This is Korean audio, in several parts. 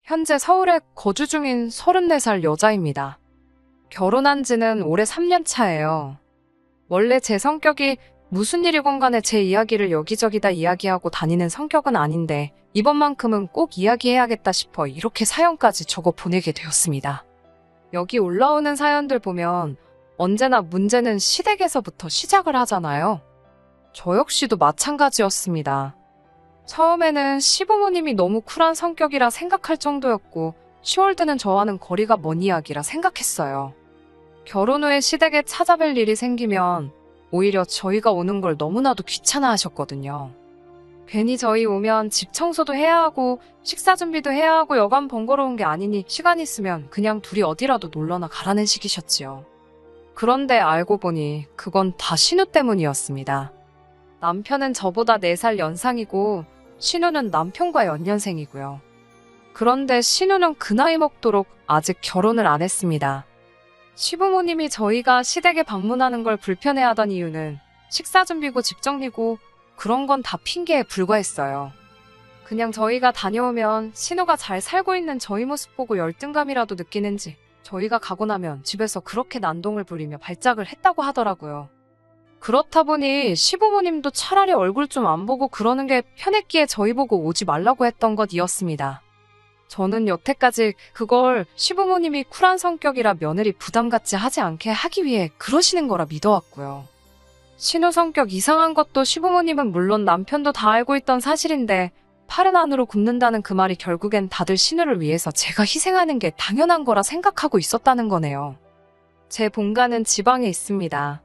현재 서울에 거주 중인 34살 여자입니다. 결혼한 지는 올해 3년 차예요. 원래 제 성격이 무슨 일이건 간에 제 이야기를 여기저기 다 이야기하고 다니는 성격은 아닌데 이번만큼은 꼭 이야기해야겠다 싶어 이렇게 사연까지 적어 보내게 되었습니다. 여기 올라오는 사연들 보면 언제나 문제는 시댁에서부터 시작을 하잖아요. 저 역시도 마찬가지였습니다. 처음에는 시부모님이 너무 쿨한 성격이라 생각할 정도였고 10월 드는 저와는 거리가 먼 이야기라 생각했어요. 결혼 후에 시댁에 찾아뵐 일이 생기면 오히려 저희가 오는 걸 너무나도 귀찮아 하셨거든요. 괜히 저희 오면 집 청소도 해야 하고 식사 준비도 해야 하고 여간 번거로운 게 아니니 시간 있으면 그냥 둘이 어디라도 놀러나 가라는 식이셨지요. 그런데 알고 보니 그건 다 신우 때문이었습니다. 남편은 저보다 4살 연상이고 신우는 남편과 연년생이고요. 그런데 신우는 그 나이 먹도록 아직 결혼을 안 했습니다. 시부모님이 저희가 시댁에 방문하는 걸 불편해하던 이유는 식사 준비고 집 정리고 그런 건 다 핑계에 불과했어요. 그냥 저희가 다녀오면 신우가 잘 살고 있는 저희 모습 보고 열등감이라도 느끼는지 저희가 가고 나면 집에서 그렇게 난동을 부리며 발작을 했다고 하더라고요. 그렇다 보니 시부모님도 차라리 얼굴 좀 안 보고 그러는 게 편했기에 저희 보고 오지 말라고 했던 것이었습니다. 저는 여태까지 그걸 시부모님이 쿨한 성격이라 며느리 부담 갖지 하지 않게 하기 위해 그러시는 거라 믿어왔고요. 신우 성격 이상한 것도 시부모님은 물론 남편도 다 알고 있던 사실인데 팔은 안으로 굽는다는 그 말이 결국엔 다들 신우를 위해서 제가 희생하는 게 당연한 거라 생각하고 있었다는 거네요. 제 본가는 지방에 있습니다.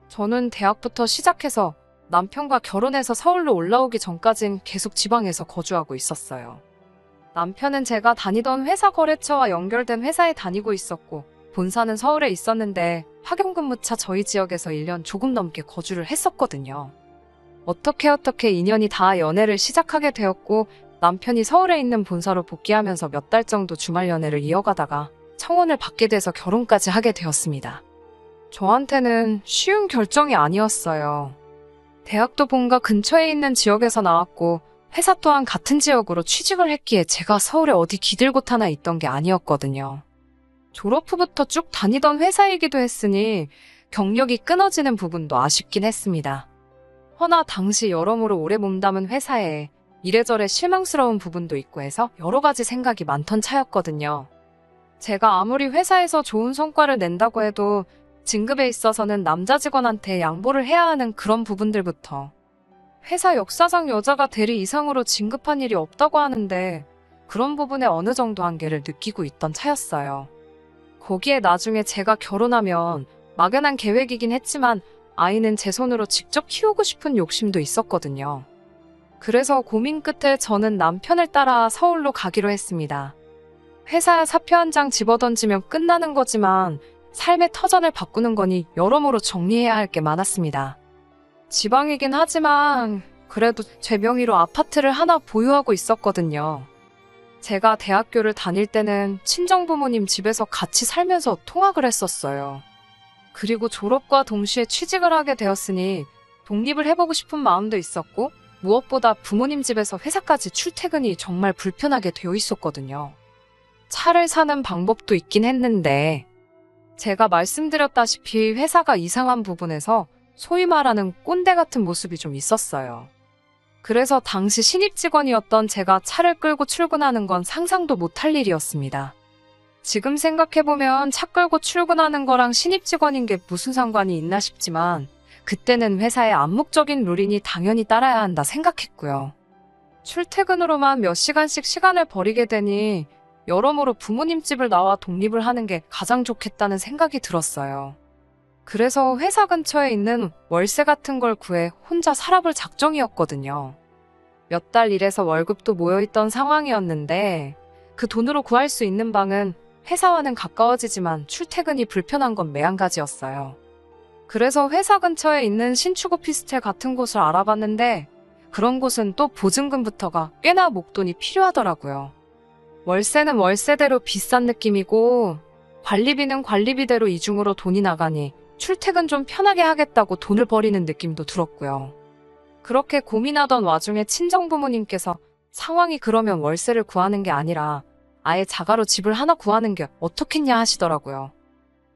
저는 대학부터 시작해서 남편과 결혼해서 서울로 올라오기 전까진 계속 지방에서 거주하고 있었어요. 남편은 제가 다니던 회사 거래처와 연결된 회사에 다니고 있었고 본사는 서울에 있었는데 파견근무차 저희 지역에서 1년 조금 넘게 거주를 했었거든요. 어떻게 인연이 다 연애를 시작하게 되었고 남편이 서울에 있는 본사로 복귀하면서 몇 달 정도 주말 연애를 이어가다가 청혼을 받게 돼서 결혼까지 하게 되었습니다. 저한테는 쉬운 결정이 아니었어요. 대학도 본가 근처에 있는 지역에서 나왔고 회사 또한 같은 지역으로 취직을 했기에 제가 서울에 어디 기들곳 하나 있던 게 아니었거든요. 졸업 후부터 쭉 다니던 회사이기도 했으니 경력이 끊어지는 부분도 아쉽긴 했습니다. 허나 당시 여러모로 오래 몸담은 회사에 이래저래 실망스러운 부분도 있고 해서 여러 가지 생각이 많던 차였거든요. 제가 아무리 회사에서 좋은 성과를 낸다고 해도 진급에 있어서는 남자 직원한테 양보를 해야 하는 그런 부분들부터 회사 역사상 여자가 대리 이상으로 진급한 일이 없다고 하는데 그런 부분에 어느 정도 한계를 느끼고 있던 차였어요. 거기에 나중에 제가 결혼하면 막연한 계획이긴 했지만 아이는 제 손으로 직접 키우고 싶은 욕심도 있었거든요. 그래서 고민 끝에 저는 남편을 따라 서울로 가기로 했습니다. 회사 사표 한 장 집어던지면 끝나는 거지만 삶의 터전을 바꾸는 거니 여러모로 정리해야 할 게 많았습니다. 지방이긴 하지만 그래도 제 명의로 아파트를 하나 보유하고 있었거든요. 제가 대학교를 다닐 때는 친정부모님 집에서 같이 살면서 통학을 했었어요. 그리고 졸업과 동시에 취직을 하게 되었으니 독립을 해보고 싶은 마음도 있었고 무엇보다 부모님 집에서 회사까지 출퇴근이 정말 불편하게 되어 있었거든요. 차를 사는 방법도 있긴 했는데 제가 말씀드렸다시피 회사가 이상한 부분에서 소위 말하는 꼰대 같은 모습이 좀 있었어요. 그래서 당시 신입 직원이었던 제가 차를 끌고 출근하는 건 상상도 못할 일이었습니다. 지금 생각해보면 차 끌고 출근하는 거랑 신입 직원인 게 무슨 상관이 있나 싶지만 그때는 회사의 암묵적인 룰이니 당연히 따라야 한다 생각했고요. 출퇴근으로만 몇 시간씩 시간을 버리게 되니 여러모로 부모님 집을 나와 독립을 하는 게 가장 좋겠다는 생각이 들었어요. 그래서 회사 근처에 있는 월세 같은 걸 구해 혼자 살아볼 작정이었거든요. 몇 달 일해서 월급도 모여있던 상황이었는데 그 돈으로 구할 수 있는 방은 회사와는 가까워지지만 출퇴근이 불편한 건 매한가지였어요. 그래서 회사 근처에 있는 신축 오피스텔 같은 곳을 알아봤는데 그런 곳은 또 보증금부터가 꽤나 목돈이 필요하더라고요. 월세는 월세대로 비싼 느낌이고 관리비는 관리비대로 이중으로 돈이 나가니 출퇴근 좀 편하게 하겠다고 돈을 버리는 느낌도 들었고요. 그렇게 고민하던 와중에 친정부모님께서 상황이 그러면 월세를 구하는 게 아니라 아예 자가로 집을 하나 구하는 게 어떻겠냐 하시더라고요.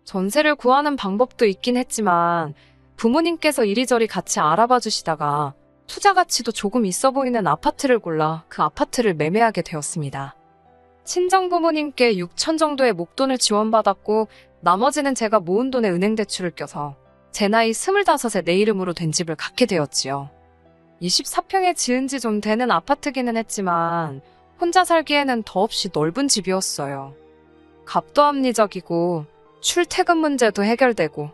전세를 구하는 방법도 있긴 했지만 부모님께서 이리저리 같이 알아봐 주시다가 투자 가치도 조금 있어 보이는 아파트를 골라 그 아파트를 매매하게 되었습니다. 친정부모님께 6천 정도의 목돈을 지원받았고 나머지는 제가 모은 돈에 은행 대출을 껴서 제 나이 25에 내 이름으로 된 집을 갖게 되었지요. 24평에 지은 지 좀 되는 아파트기는 했지만 혼자 살기에는 더없이 넓은 집이었어요. 값도 합리적이고 출퇴근 문제도 해결되고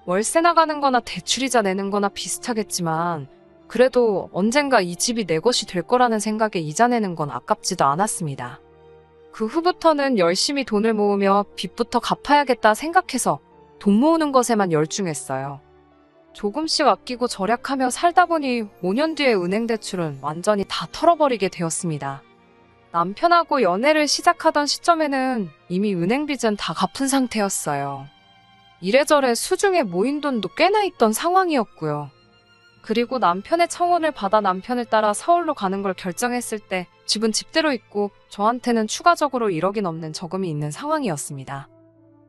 월세 나가는 거나 대출이자 내는 거나 비슷하겠지만 그래도 언젠가 이 집이 내 것이 될 거라는 생각에 이자 내는 건 아깝지도 않았습니다. 그 후부터는 열심히 돈을 모으며 빚부터 갚아야겠다 생각해서 돈 모으는 것에만 열중했어요. 조금씩 아끼고 절약하며 살다 보니 5년 뒤에 은행 대출은 완전히 다 털어버리게 되었습니다. 남편하고 연애를 시작하던 시점에는 이미 은행 빚은 다 갚은 상태였어요. 이래저래 수중에 모인 돈도 꽤나 있던 상황이었고요. 그리고 남편의 청혼을 받아 남편을 따라 서울로 가는 걸 결정했을 때 집은 집대로 있고 저한테는 추가적으로 1억이 넘는 저금이 있는 상황이었습니다.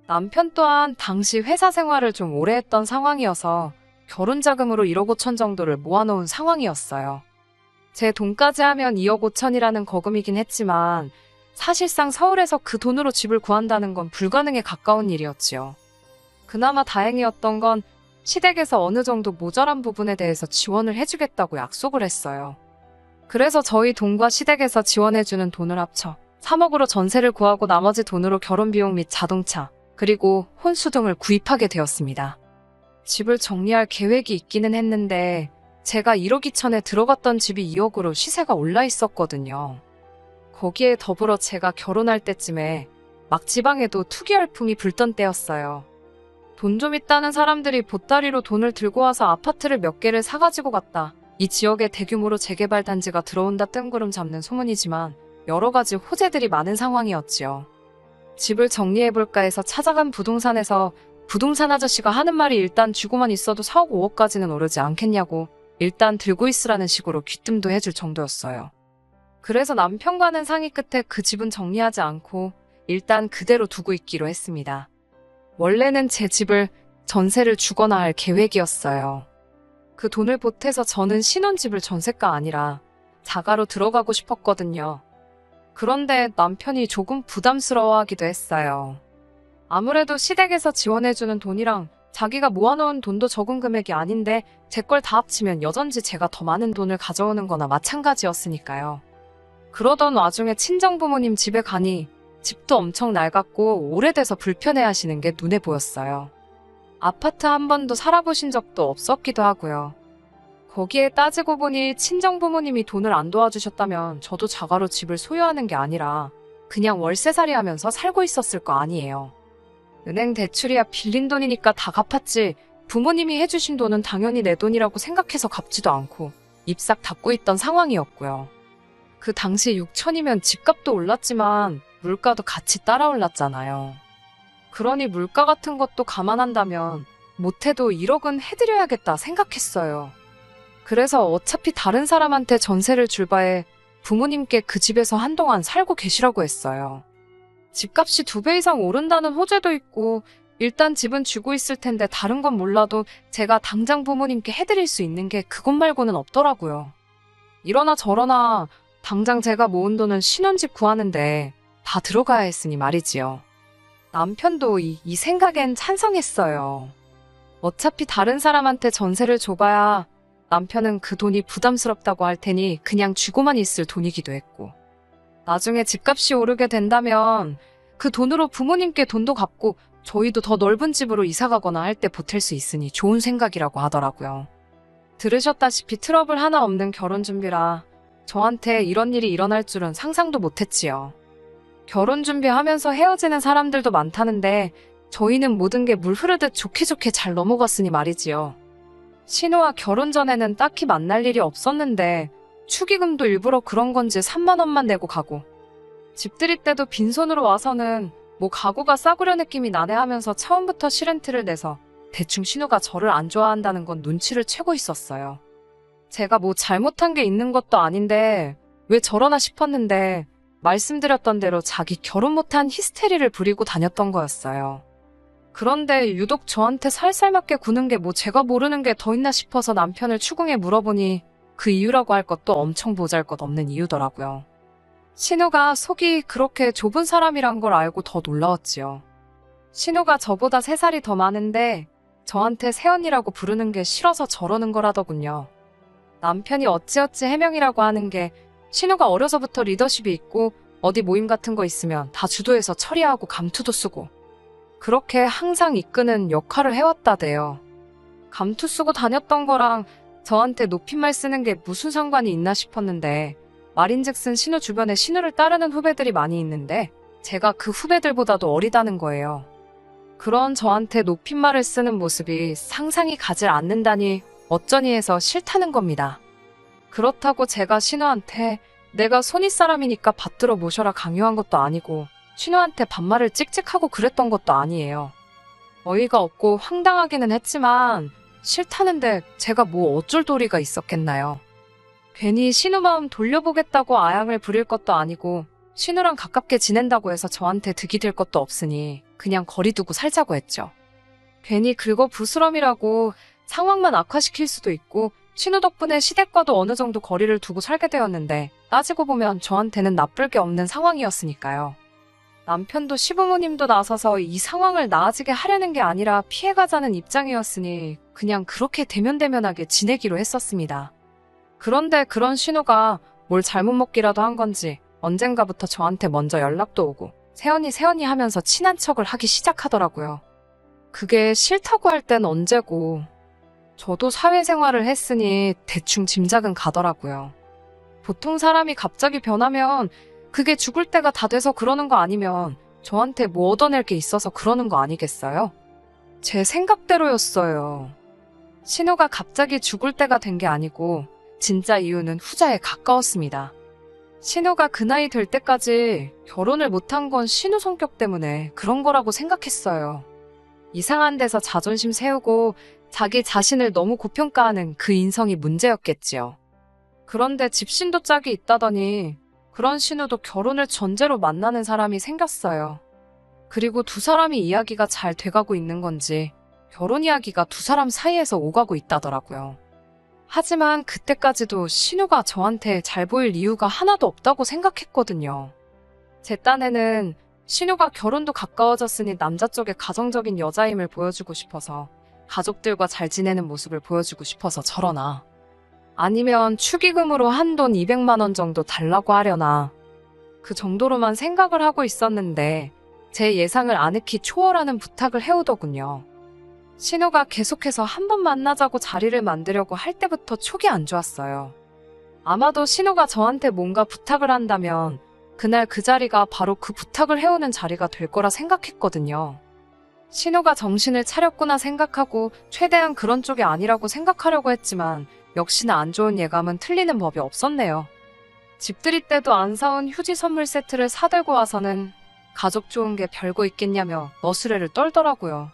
남편 또한 당시 회사 생활을 좀 오래 했던 상황이어서 결혼 자금으로 1억 5천 정도를 모아놓은 상황이었어요. 제 돈까지 하면 2억 5천이라는 거금이긴 했지만 사실상 서울에서 그 돈으로 집을 구한다는 건 불가능에 가까운 일이었지요. 그나마 다행이었던 건 시댁에서 어느 정도 모자란 부분에 대해서 지원을 해주겠다고 약속을 했어요. 그래서 저희 돈과 시댁에서 지원해주는 돈을 합쳐 3억으로 전세를 구하고 나머지 돈으로 결혼 비용 및 자동차, 그리고 혼수 등을 구입하게 되었습니다. 집을 정리할 계획이 있기는 했는데 제가 1억 2천에 들어갔던 집이 2억으로 시세가 올라 있었거든요. 거기에 더불어 제가 결혼할 때쯤에 막 지방에도 투기 열풍이 불던 때였어요. 돈 좀 있다는 사람들이 보따리로 돈을 들고 와서 아파트를 몇 개를 사가지고 갔다. 이 지역에 대규모로 재개발 단지가 들어온다 뜬구름 잡는 소문이지만 여러 가지 호재들이 많은 상황이었지요. 집을 정리해볼까 해서 찾아간 부동산에서 부동산 아저씨가 하는 말이 일단 쥐고만 있어도 4억 5억까지는 오르지 않겠냐고 일단 들고 있으라는 식으로 귀뜸도 해줄 정도였어요. 그래서 남편과는 상의 끝에 그 집은 정리하지 않고 일단 그대로 두고 있기로 했습니다. 원래는 제 집을 전세를 주거나 할 계획이었어요. 그 돈을 보태서 저는 신혼집을 전세가 아니라 자가로 들어가고 싶었거든요. 그런데 남편이 조금 부담스러워하기도 했어요. 아무래도 시댁에서 지원해주는 돈이랑 자기가 모아놓은 돈도 적은 금액이 아닌데 제 걸 다 합치면 여전지 제가 더 많은 돈을 가져오는 거나 마찬가지였으니까요. 그러던 와중에 친정부모님 집에 가니 집도 엄청 낡았고 오래돼서 불편해하시는 게 눈에 보였어요. 아파트 한 번도 살아보신 적도 없었기도 하고요. 거기에 따지고 보니 친정부모님이 돈을 안 도와주셨다면 저도 자가로 집을 소유하는 게 아니라 그냥 월세살이 하면서 살고 있었을 거 아니에요. 은행 대출이야 빌린 돈이니까 다 갚았지 부모님이 해주신 돈은 당연히 내 돈이라고 생각해서 갚지도 않고 입싹 닫고 있던 상황이었고요. 그 당시 6천이면 집값도 올랐지만 물가도 같이 따라 올랐잖아요. 그러니 물가 같은 것도 감안한다면 못해도 1억은 해드려야겠다 생각했어요. 그래서 어차피 다른 사람한테 전세를 줄 바에 부모님께 그 집에서 한동안 살고 계시라고 했어요. 집값이 2배 이상 오른다는 호재도 있고 일단 집은 쥐고 있을 텐데 다른 건 몰라도 제가 당장 부모님께 해드릴 수 있는 게 그것 말고는 없더라고요. 이러나 저러나 당장 제가 모은 돈은 신혼집 구하는데 다 들어가야 했으니 말이지요. 남편도 이 생각엔 찬성했어요. 어차피 다른 사람한테 전세를 줘봐야 남편은 그 돈이 부담스럽다고 할 테니 그냥 쥐고만 있을 돈이기도 했고 나중에 집값이 오르게 된다면 그 돈으로 부모님께 돈도 갚고 저희도 더 넓은 집으로 이사가거나 할 때 보탤 수 있으니 좋은 생각이라고 하더라고요. 들으셨다시피 트러블 하나 없는 결혼 준비라 저한테 이런 일이 일어날 줄은 상상도 못했지요. 결혼 준비하면서 헤어지는 사람들도 많다는데 저희는 모든 게 물 흐르듯 좋게 좋게 잘 넘어갔으니 말이지요. 신우와 결혼 전에는 딱히 만날 일이 없었는데 축의금도 일부러 그런 건지 3만 원만 내고 가고 집 들일 때도 빈손으로 와서는 뭐 가구가 싸구려 느낌이 나네 하면서 처음부터 시렌트를 내서 대충 신우가 저를 안 좋아한다는 건 눈치를 채고 있었어요. 제가 뭐 잘못한 게 있는 것도 아닌데 왜 저러나 싶었는데 말씀드렸던 대로 자기 결혼 못한 히스테리를 부리고 다녔던 거였어요. 그런데 유독 저한테 살살맞게 구는 게 뭐 제가 모르는 게 더 있나 싶어서 남편을 추궁해 물어보니 그 이유라고 할 것도 엄청 보잘것없는 이유더라고요. 신우가 속이 그렇게 좁은 사람이란 걸 알고 더 놀라웠지요. 신우가 저보다 3살이 더 많은데 저한테 새언니라고 부르는 게 싫어서 저러는 거라더군요. 남편이 어찌어찌 해명이라고 하는 게 신우가 어려서부터 리더십이 있고 어디 모임 같은 거 있으면 다 주도해서 처리하고 감투도 쓰고 그렇게 항상 이끄는 역할을 해왔다대요. 감투 쓰고 다녔던 거랑 저한테 높임말 쓰는 게 무슨 상관이 있나 싶었는데 말인즉슨 신우 주변에 신우를 따르는 후배들이 많이 있는데 제가 그 후배들보다도 어리다는 거예요. 그런 저한테 높임말을 쓰는 모습이 상상이 가질 않는다니 어쩌니 해서 싫다는 겁니다. 그렇다고 제가 신우한테 내가 손윗 사람이니까 받들어 모셔라 강요한 것도 아니고 신우한테 반말을 찍찍하고 그랬던 것도 아니에요. 어이가 없고 황당하기는 했지만 싫다는데 제가 뭐 어쩔 도리가 있었겠나요. 괜히 신우 마음 돌려보겠다고 아양을 부릴 것도 아니고 신우랑 가깝게 지낸다고 해서 저한테 득이 될 것도 없으니 그냥 거리 두고 살자고 했죠. 괜히 긁어 부스럼이라고 상황만 악화시킬 수도 있고 신우 덕분에 시댁과도 어느 정도 거리를 두고 살게 되었는데 따지고 보면 저한테는 나쁠 게 없는 상황이었으니까요. 남편도 시부모님도 나서서 이 상황을 나아지게 하려는 게 아니라 피해가자는 입장이었으니 그냥 그렇게 대면대면하게 지내기로 했었습니다. 그런데 그런 신우가 뭘 잘못 먹기라도 한 건지 언젠가부터 저한테 먼저 연락도 오고 새언니 하면서 친한 척을 하기 시작하더라고요. 그게 싫다고 할 땐 언제고 저도 사회생활을 했으니 대충 짐작은 가더라고요. 보통 사람이 갑자기 변하면 그게 죽을 때가 다 돼서 그러는 거 아니면 저한테 뭐 얻어낼 게 있어서 그러는 거 아니겠어요? 제 생각대로였어요. 신우가 갑자기 죽을 때가 된 게 아니고 진짜 이유는 후자에 가까웠습니다. 신우가 그 나이 될 때까지 결혼을 못한 건 신우 성격 때문에 그런 거라고 생각했어요. 이상한 데서 자존심 세우고 자기 자신을 너무 고평가하는 그 인성이 문제였겠지요. 그런데 집신도 짝이 있다더니 그런 신우도 결혼을 전제로 만나는 사람이 생겼어요. 그리고 두 사람이 이야기가 잘 돼가고 있는 건지 결혼 이야기가 두 사람 사이에서 오가고 있다더라고요. 하지만 그때까지도 신우가 저한테 잘 보일 이유가 하나도 없다고 생각했거든요. 제 딴에는 신우가 결혼도 가까워졌으니 남자 쪽에 가정적인 여자임을 보여주고 싶어서 가족들과 잘 지내는 모습을 보여주고 싶어서 저러나 아니면 축의금으로 한돈 200만 원 정도 달라고 하려나 그 정도로만 생각을 하고 있었는데 제 예상을 아늑히 초월하는 부탁을 해오더군요. 신우가 계속해서 한 번 만나자고 자리를 만들려고 할 때부터 촉이 안 좋았어요. 아마도 신우가 저한테 뭔가 부탁을 한다면 그날 그 자리가 바로 그 부탁을 해오는 자리가 될 거라 생각했거든요. 신우가 정신을 차렸구나 생각하고 최대한 그런 쪽이 아니라고 생각하려고 했지만 역시나 안 좋은 예감은 틀리는 법이 없었네요. 집들이 때도 안 사온 휴지 선물 세트를 사들고 와서는 가족 좋은 게 별거 있겠냐며 너스레를 떨더라고요.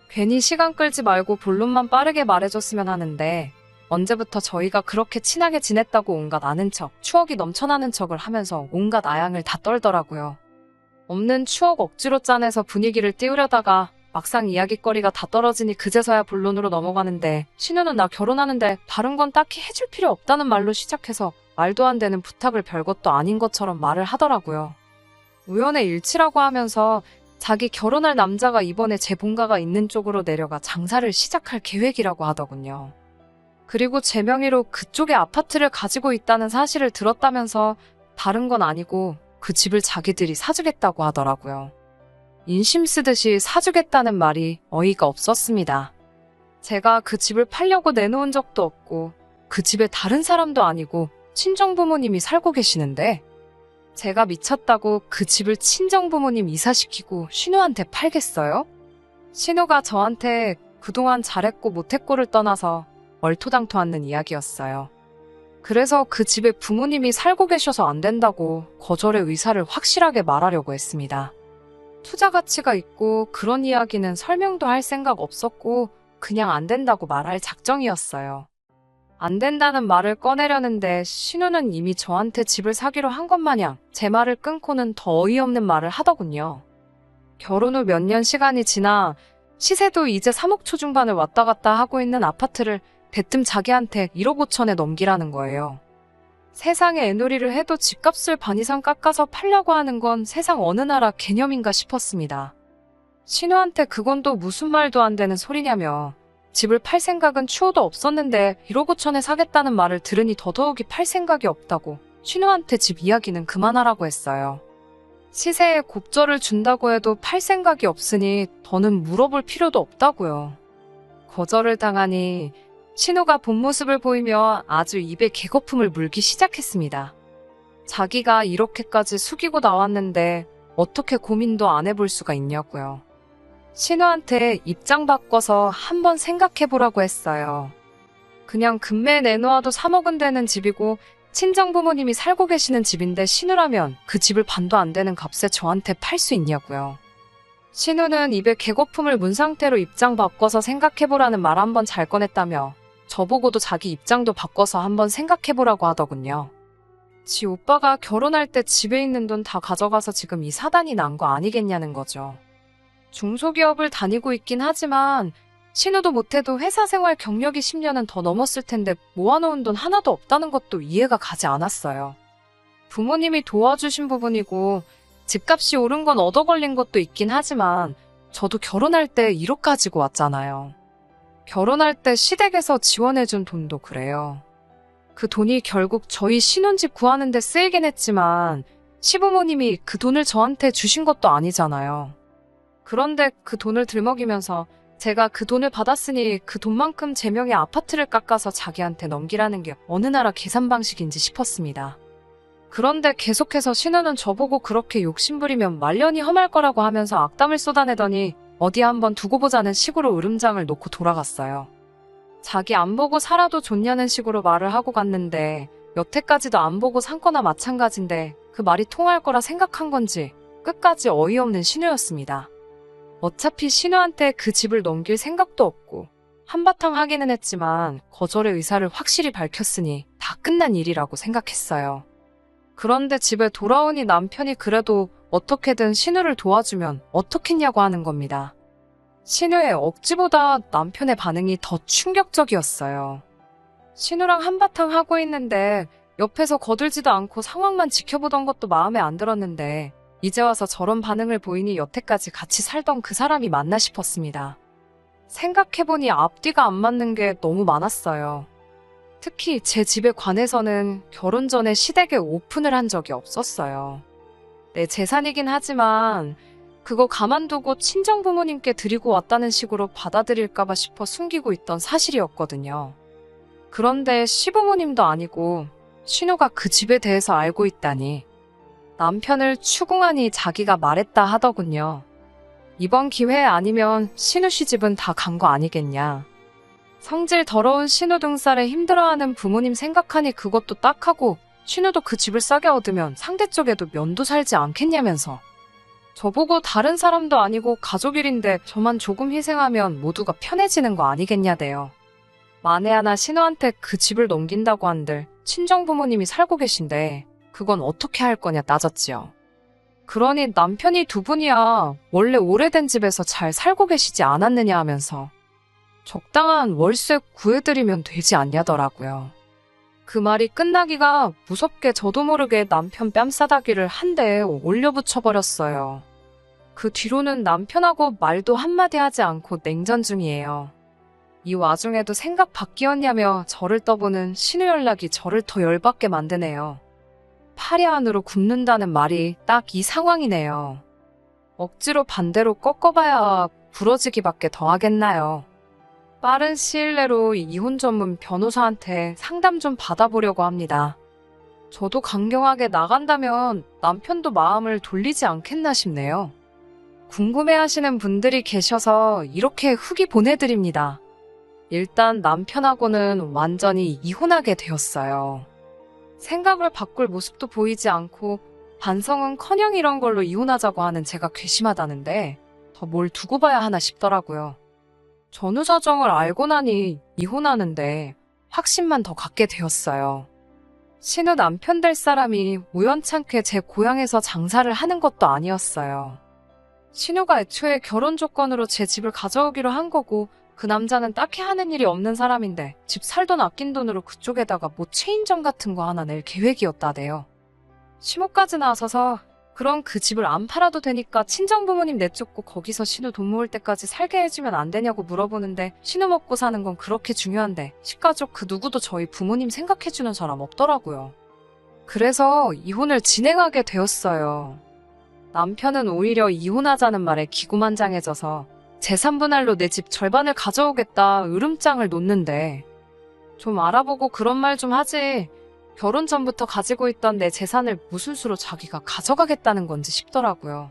괜히 시간 끌지 말고 본론만 빠르게 말해줬으면 하는데 언제부터 저희가 그렇게 친하게 지냈다고 온갖 아는 척, 추억이 넘쳐나는 척을 하면서 온갖 아양을 다 떨더라고요. 없는 추억 억지로 짜내서 분위기를 띄우려다가 막상 이야깃거리가 다 떨어지니 그제서야 본론으로 넘어가는데 신우는 나 결혼하는데 다른 건 딱히 해줄 필요 없다는 말로 시작해서 말도 안 되는 부탁을 별것도 아닌 것처럼 말을 하더라고요. 우연의 일치라고 하면서 자기 결혼할 남자가 이번에 제 본가가 있는 쪽으로 내려가 장사를 시작할 계획이라고 하더군요. 그리고 제 명의로 그쪽에 아파트를 가지고 있다는 사실을 들었다면서 다른 건 아니고 그 집을 자기들이 사주겠다고 하더라고요. 인심 쓰듯이 사주겠다는 말이 어이가 없었습니다. 제가 그 집을 팔려고 내놓은 적도 없고 그 집에 다른 사람도 아니고 친정부모님이 살고 계시는데 제가 미쳤다고 그 집을 친정부모님 이사시키고 신우한테 팔겠어요? 신우가 저한테 그동안 잘했고 못했고를 떠나서 얼토당토 않는 이야기였어요. 그래서 그 집에 부모님이 살고 계셔서 안 된다고 거절의 의사를 확실하게 말하려고 했습니다. 투자 가치가 있고 그런 이야기는 설명도 할 생각 없었고 그냥 안 된다고 말할 작정이었어요. 안 된다는 말을 꺼내려는데 신우는 이미 저한테 집을 사기로 한 것 마냥 제 말을 끊고는 더 어이없는 말을 하더군요. 결혼 후 몇 년 시간이 지나 시세도 이제 3억 초중반을 왔다 갔다 하고 있는 아파트를 대뜸 자기한테 1억 5천에 넘기라는 거예요. 세상에 애놀이를 해도 집값을 반 이상 깎아서 팔려고 하는 건 세상 어느 나라 개념인가 싶었습니다. 신우한테 그건 또 무슨 말도 안 되는 소리냐며 집을 팔 생각은 추호도 없었는데 1억 5천에 사겠다는 말을 들으니 더더욱이 팔 생각이 없다고 신우한테 집 이야기는 그만하라고 했어요. 시세에 곱절을 준다고 해도 팔 생각이 없으니 더는 물어볼 필요도 없다고요. 거절을 당하니 신우가 본 모습을 보이며 아주 입에 개거품을 물기 시작했습니다. 자기가 이렇게까지 숙이고 나왔는데 어떻게 고민도 안 해볼 수가 있냐고요. 신우한테 입장 바꿔서 한번 생각해보라고 했어요. 그냥 금매에 내놓아도 3억은 되는 집이고 친정부모님이 살고 계시는 집인데 신우라면 그 집을 반도 안 되는 값에 저한테 팔 수 있냐고요. 신우는 입에 개거품을 문 상태로 입장 바꿔서 생각해보라는 말 한번 잘 꺼냈다며 저보고도 자기 입장도 바꿔서 한번 생각해보라고 하더군요. 지 오빠가 결혼할 때 집에 있는 돈 다 가져가서 지금 이 사단이 난 거 아니겠냐는 거죠. 중소기업을 다니고 있긴 하지만 신우도 못해도 회사 생활 경력이 10년은 더 넘었을 텐데 모아놓은 돈 하나도 없다는 것도 이해가 가지 않았어요. 부모님이 도와주신 부분이고 집값이 오른 건 얻어 걸린 것도 있긴 하지만 저도 결혼할 때 1억 가지고 왔잖아요. 결혼할 때 시댁에서 지원해준 돈도 그래요. 그 돈이 결국 저희 신혼집 구하는 데 쓰이긴 했지만 시부모님이 그 돈을 저한테 주신 것도 아니잖아요. 그런데 그 돈을 들먹이면서 제가 그 돈을 받았으니 그 돈만큼 제 명의 아파트를 깎아서 자기한테 넘기라는 게 어느 나라 계산 방식인지 싶었습니다. 그런데 계속해서 신우는 저보고 그렇게 욕심부리면 말년이 험할 거라고 하면서 악담을 쏟아내더니 어디 한번 두고 보자는 식으로 으름장을 놓고 돌아갔어요. 자기 안 보고 살아도 좋냐는 식으로 말을 하고 갔는데 여태까지도 안 보고 산 거나 마찬가지인데 그 말이 통할 거라 생각한 건지 끝까지 어이없는 신우였습니다. 어차피 신우한테 그 집을 넘길 생각도 없고 한바탕 하기는 했지만 거절의 의사를 확실히 밝혔으니 다 끝난 일이라고 생각했어요. 그런데 집에 돌아오니 남편이 그래도 어떻게든 신우를 도와주면 어떻겠냐고 하는 겁니다. 신우의 억지보다 남편의 반응이 더 충격적이었어요. 신우랑 한바탕 하고 있는데 옆에서 거들지도 않고 상황만 지켜보던 것도 마음에 안 들었는데 이제 와서 저런 반응을 보이니 여태까지 같이 살던 그 사람이 맞나 싶었습니다. 생각해보니 앞뒤가 안 맞는 게 너무 많았어요. 특히 제 집에 관해서는 결혼 전에 시댁에 오픈을 한 적이 없었어요. 내 재산이긴 하지만 그거 가만두고 친정부모님께 드리고 왔다는 식으로 받아들일까봐 싶어 숨기고 있던 사실이었거든요. 그런데 시부모님도 아니고 신우가 그 집에 대해서 알고 있다니 남편을 추궁하니 자기가 말했다 하더군요. 이번 기회 아니면 신우 씨 집은 다 간 거 아니겠냐. 성질 더러운 신우 등살에 힘들어하는 부모님 생각하니 그것도 딱하고 신우도 그 집을 싸게 얻으면 상대 쪽에도 면도 살지 않겠냐면서. 저보고 다른 사람도 아니고 가족 일인데 저만 조금 희생하면 모두가 편해지는 거 아니겠냐대요. 만에 하나 신우한테 그 집을 넘긴다고 한들 친정부모님이 살고 계신데 그건 어떻게 할 거냐 따졌지요. 그러니 남편이 두 분이야 원래 오래된 집에서 잘 살고 계시지 않았느냐 하면서 적당한 월세 구해드리면 되지 않냐더라고요. 그 말이 끝나기가 무섭게 저도 모르게 남편 뺨싸다기를 한 대에 올려붙여버렸어요. 그 뒤로는 남편하고 말도 한마디 하지 않고 냉전 중이에요. 이 와중에도 생각 바뀌었냐며 저를 떠보는 신우 연락이 저를 더 열받게 만드네요. 파리 안으로 굽는다는 말이 딱 이 상황이네요. 억지로 반대로 꺾어봐야 부러지기밖에 더 하겠나요. 빠른 시일 내로 이혼 전문 변호사한테 상담 좀 받아보려고 합니다. 저도 강경하게 나간다면 남편도 마음을 돌리지 않겠나 싶네요. 궁금해하시는 분들이 계셔서 이렇게 후기 보내드립니다. 일단 남편하고는 완전히 이혼하게 되었어요. 생각을 바꿀 모습도 보이지 않고 반성은커녕 이런 걸로 이혼하자고 하는 제가 괘씸하다는데 더 뭘 두고 봐야 하나 싶더라고요. 전후 사정을 알고 나니 이혼하는데 확신만 더 갖게 되었어요. 신우 남편 될 사람이 우연찮게 제 고향에서 장사를 하는 것도 아니었어요. 신우가 애초에 결혼 조건으로 제 집을 가져오기로 한 거고, 그 남자는 딱히 하는 일이 없는 사람인데 집 살던 아낀 돈으로 그쪽에다가 뭐 체인점 같은 거 하나 낼 계획이었다대요. 시모까지 나서서 그럼 그 집을 안 팔아도 되니까 친정부모님 내쫓고 거기서 신우 돈 모을 때까지 살게 해주면 안 되냐고 물어보는데, 신우 먹고 사는 건 그렇게 중요한데 식가족 그 누구도 저희 부모님 생각해주는 사람 없더라고요. 그래서 이혼을 진행하게 되었어요. 남편은 오히려 이혼하자는 말에 기고만장해져서 재산 분할로 내 집 절반을 가져오겠다 으름장을 놓는데, 좀 알아보고 그런 말 좀 하지, 결혼 전부터 가지고 있던 내 재산을 무슨 수로 자기가 가져가겠다는 건지 싶더라고요.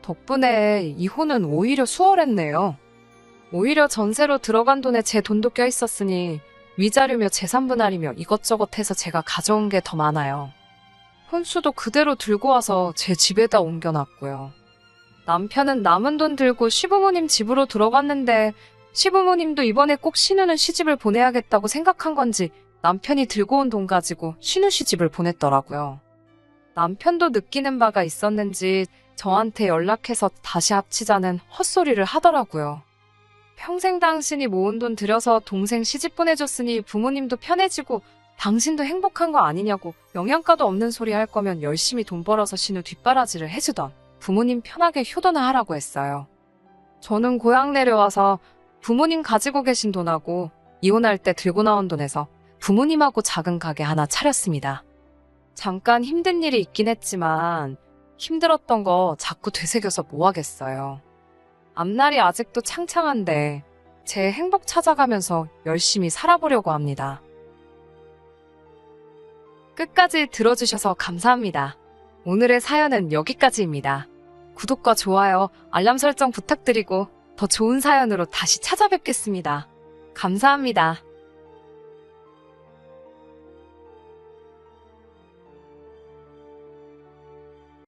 덕분에 이혼은 오히려 수월했네요. 오히려 전세로 들어간 돈에 제 돈도 껴있었으니 위자료며 재산 분할이며 이것저것 해서 제가 가져온 게 더 많아요. 혼수도 그대로 들고 와서 제 집에다 옮겨놨고요. 남편은 남은 돈 들고 시부모님 집으로 들어갔는데, 시부모님도 이번에 꼭 신우는 시집을 보내야겠다고 생각한 건지 남편이 들고 온 돈 가지고 신우 시집을 보냈더라고요. 남편도 느끼는 바가 있었는지 저한테 연락해서 다시 합치자는 헛소리를 하더라고요. 평생 당신이 모은 돈 들여서 동생 시집 보내줬으니 부모님도 편해지고 당신도 행복한 거 아니냐고, 영양가도 없는 소리 할 거면 열심히 돈 벌어서 신우 뒷바라지를 해주던 부모님 편하게 효도나 하라고 했어요. 저는 고향 내려와서 부모님 가지고 계신 돈하고 이혼할 때 들고 나온 돈에서 부모님하고 작은 가게 하나 차렸습니다. 잠깐 힘든 일이 있긴 했지만 힘들었던 거 자꾸 되새겨서 뭐 하겠어요. 앞날이 아직도 창창한데 제 행복 찾아가면서 열심히 살아보려고 합니다. 끝까지 들어주셔서 감사합니다. 오늘의 사연은 여기까지입니다. 구독과 좋아요, 알람 설정 부탁드리고 더 좋은 사연으로 다시 찾아뵙겠습니다. 감사합니다.